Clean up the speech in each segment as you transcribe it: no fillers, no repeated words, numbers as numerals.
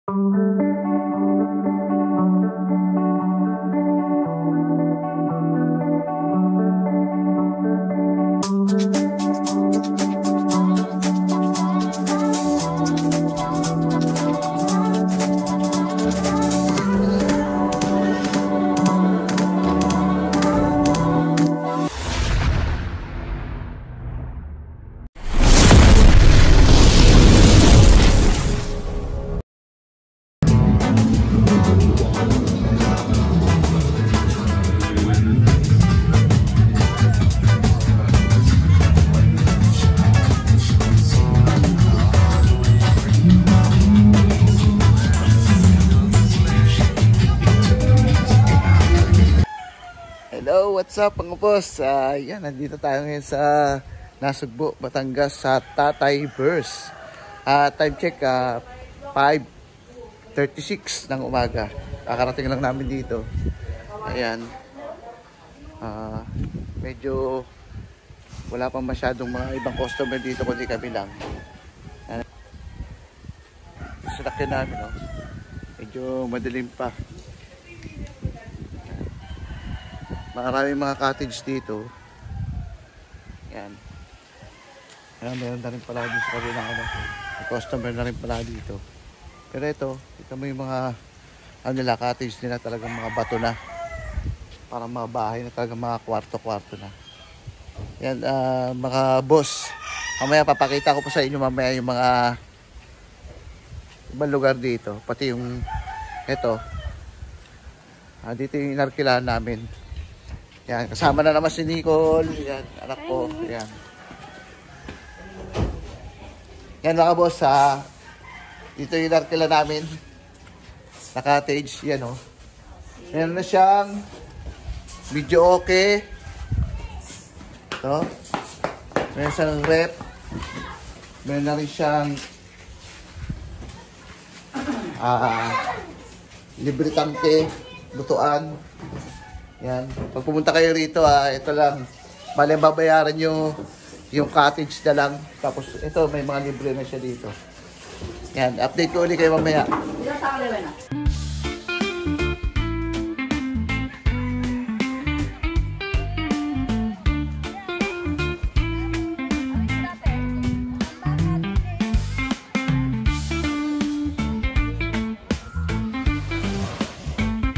Hello, what's up mga boss? Yan, nandito tayo ngayon sa Nasugbo, Batangas sa Tatay Burst. Time check, 5:36 ng umaga. Kakarating lang namin dito. Ayan. Medyo wala pang masyadong mga ibang customer dito kundi kami lang. Sinakyan namin, no? Medyo madilim pa. Maraming mga cottage dito. Yan. Ayan, meron na rin pala dito sa kabilang ano. May customer na rin pala dito. Pero ito, kita mo yung mga nila, cottage nila talagang mga bato na. Parang mga bahay na talagang mga kwarto-kwarto na. Yan, mga boss. Mamaya papakita ko po sa inyo mamaya yung mga ibang lugar dito. Pati yung ito. Dito yung inarkilahan namin. Yan, kasama na naman si Nicole. Yan, anak ko. Yan. Yan mga boss, dito yung narkila namin. Na cottage, yan o. Meron na siyang video okay. Ito. Meron siyang rep. Meron na rin siyang libre tangke, lutuan. Yan. Pag pumunta kayo rito, ito lang. Bale, babayaran nyo yung cottage na lang. Tapos, ito, may mga libre na siya dito. Yan. Update ko ulit kayo mamaya.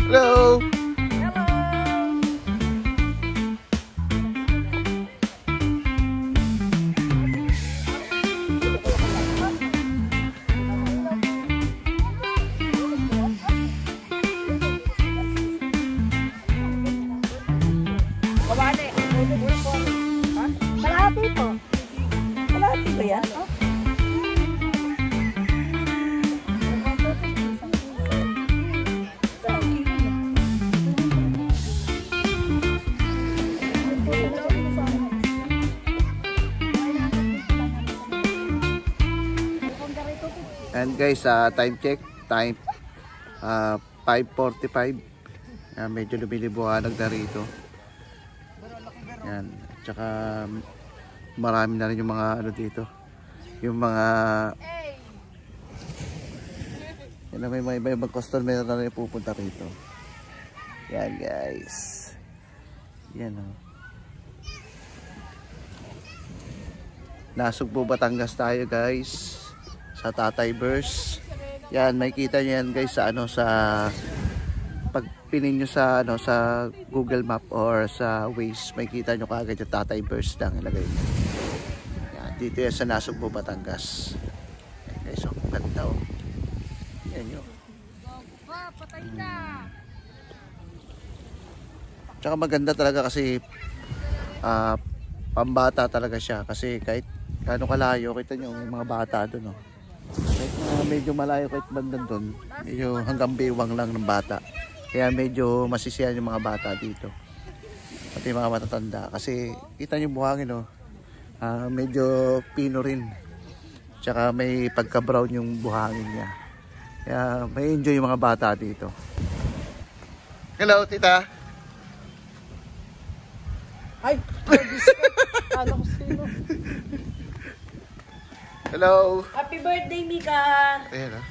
Hello! Kalahati po. Kalahati ba yan? And guys, time check, time 5:45. Medyo lumilibuhanag na rito. Yan, tsaka marami na rin yung mga ano dito. Yung mga yan, may mga iba-ibang customer na rin pupunta rito. Yan guys. Yan o. Nasugbo, Batangas tayo guys. Sa Tatay Burst. Yan, makikita niyo yan guys sa ano, sa pag pinin nyo sa ano, sa Google Map or sa Waze, makikita nyo kaagad yung Tatay Burst lang ilagay nyo. Yan, dito yan sa Nasugbo, Batangas. Yan guys, ang ganda o. Yan yun. Tsaka maganda talaga kasi pambata talaga siya kasi kahit kano kalayo, kita nyo yung mga bata doon o. Kahit medyo malayo kahit bandan doon, medyo hanggang bewang lang ng bata. Kaya medyo masisiyan yung mga bata dito. Pati mga matatanda. Kasi kita nyo buhangin o. Medyo pino rin. Tsaka may pagka-brown yung buhangin niya. Kaya may enjoy yung mga bata dito. Hello, tita. Ay! Ano ko sino? Hello. Happy birthday, Mika! Ayan o.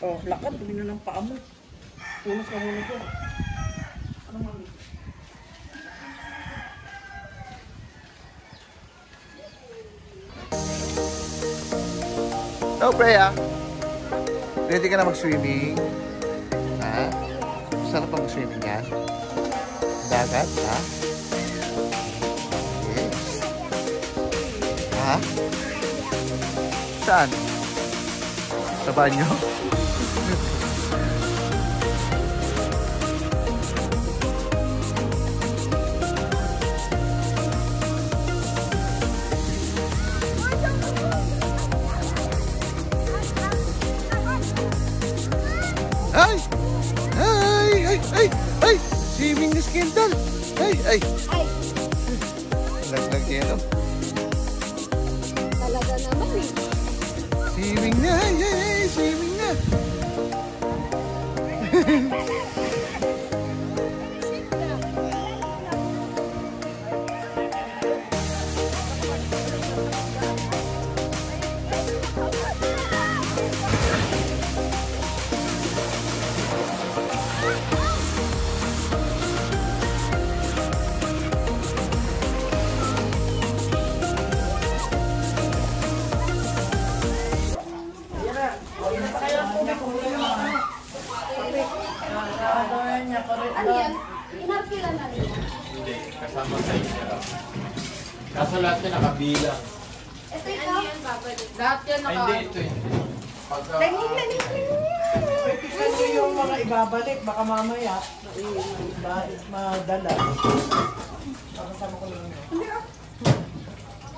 Oh, lakad. Tumino ng paa mo. Punos ka muna ko. Ano, mami? So, Freya, ready ka na mag-swimming? Ha? Sarap pa mag-swimming yan? Dagat, ha? Yes. Ha? Saan? Sa banyo? Ay! Ay! Ay! Ay! Ay! Swimming na skindal! Ay! Ay! Laglag yelo. Talaga naman eh. Swimming na! Ay! Ay! Ay! Swimming na! Ano yan? Inapila na rin. Hindi, kasama sa inyo. Kaso lahat yan nakabilang. Ito ikaw? Lahat yan Ay, hindi, ito eh. Pagka... Tignan nyo yung mga ibabalik. Baka mamaya, madala. Pakasama ko lang yun.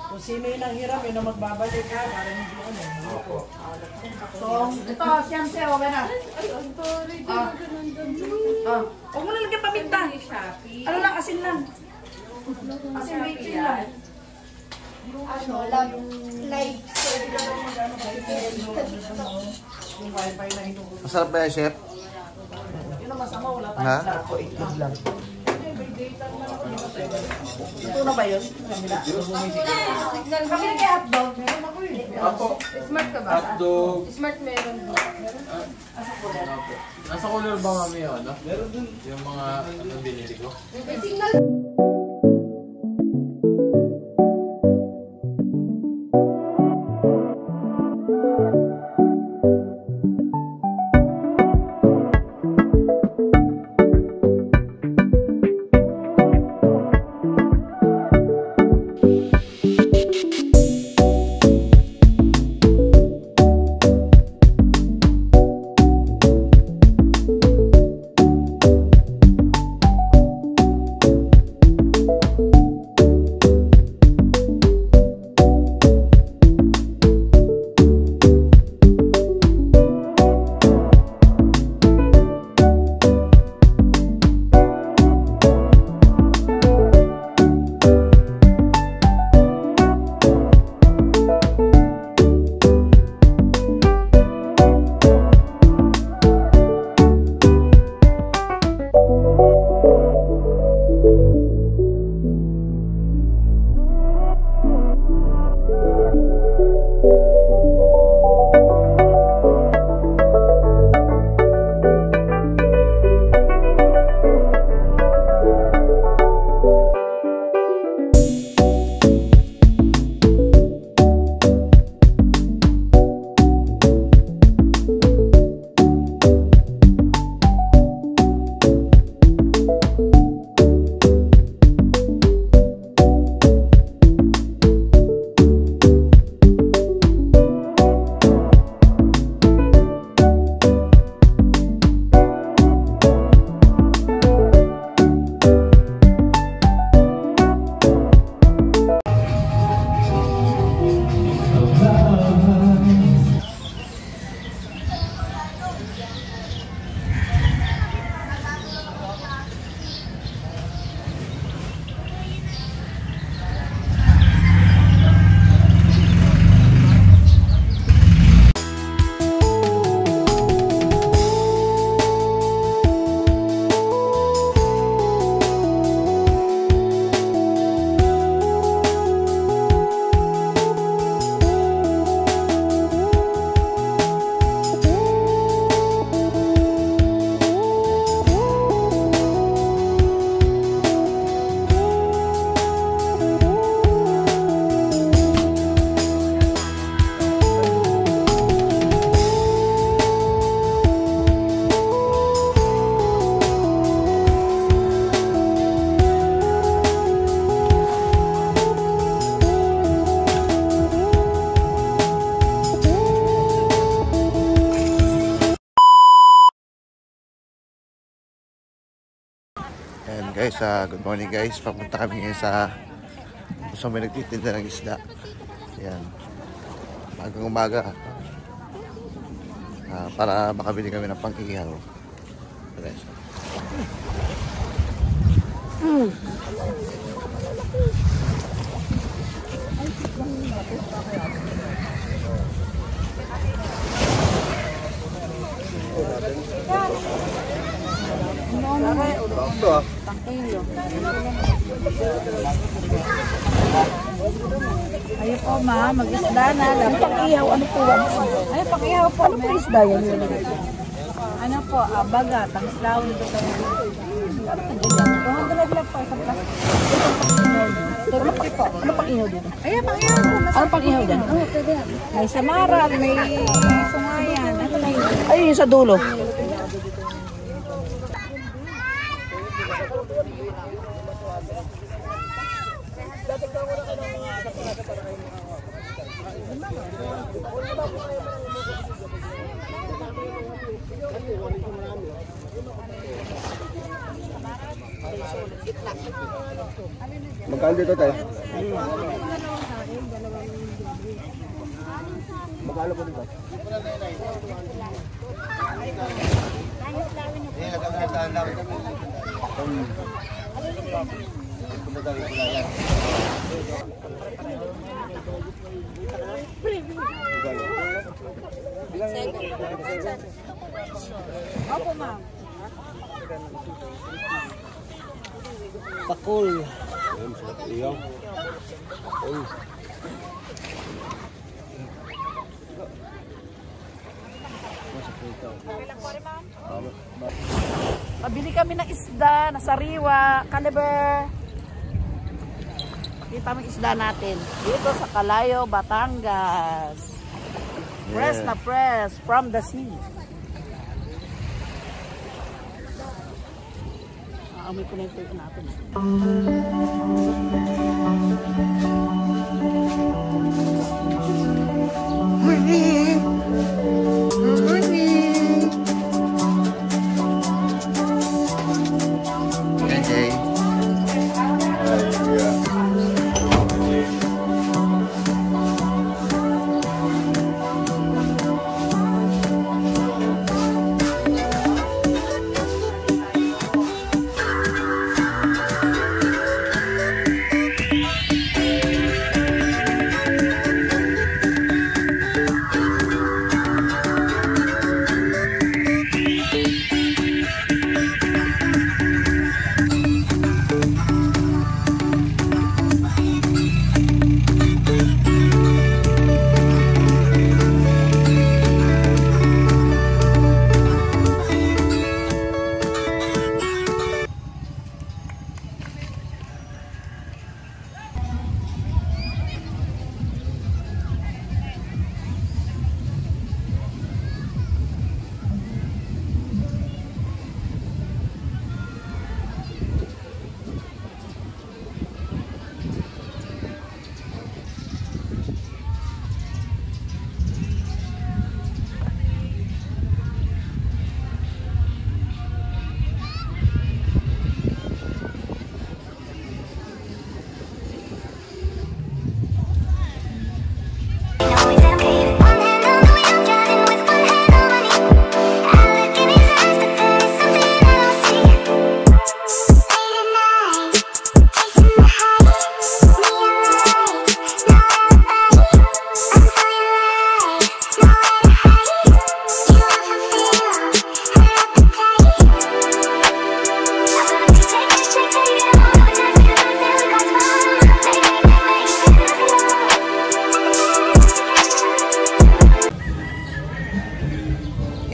Kung sino yung nanghiram, yun ang magbabalik ha. Para hindi ano. So, ito, siyempre, okay na. Huwag mo na lagyan paminta. Ano lang, asin lang. Asin baking lang. Ano, live. Yung wifi na hinuhulog. Masarap ba yan, chef? Yun ang masama, wala Ha? tayong sako. Itlog lang. Ito na ba yun? Kamila? Kami na kay hotdog. Meron ako eh. Apo, Smart ka ba? hotdog. Smart meron. Apo. Nasa color ba kami yun? No? Meron dun. Yung mga ano binili ko. May signal. Guys, good morning guys. Papunta kami ngayon sa may nagtitinda ng isda. Ayan. Magang umaga. Para makabili kami ng pang-ihaw. Guys. Ayun po ma, mag-isda na. Pang-ihaw, ano po? Ay, pang-ihaw po. Ano po isda yan? Ano po, baga, tangslaw. Ito po. Ano lang po, isang plastic. Ano po? Ano pang-ihaw dito? Ay, pang-ihaw po. Ano pang-ihaw dyan? May samaran, may sungayan. Ano na yun? Ay, yung sa dulo. Magkano dito tayo? Magkano po dito? Opo ma'am. Pakul. Iyo. Pabili kami ng isda, na sariwa, caliber. Kita mo isda natin. Dito sa Calayo, Batangas. Press na press from the sea. Amoy ko na yung tuyo natin.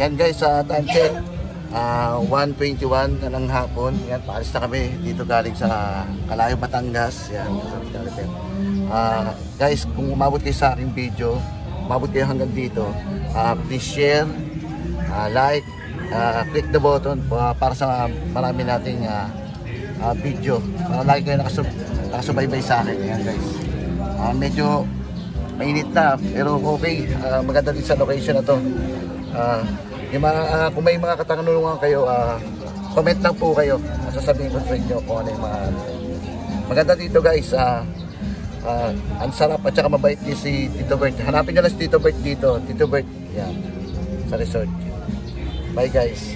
Yan guys, sa time check 1:21 na ng hapon. Yan, paalis na kami dito galing sa Calayo, Batangas. Yan, guys, kung umabot kayo sa aking video, umabot kayo hanggang dito, please share, like, click the button para sa marami nating video. Lagi kayo nakasubaybay sa akin. Yan guys, medyo mainit na pero okay, maganda din sa location na to. Kung may mga katanungan kayo, comment lang po kayo. Masasabihin ko sa inyo kung ano yung mga maganda dito guys. Ang sarap at saka mabait din si Tito Bert. Hanapin nyo lang si Tito Bert dito. Tito Bert, yan, sa resort. Bye guys.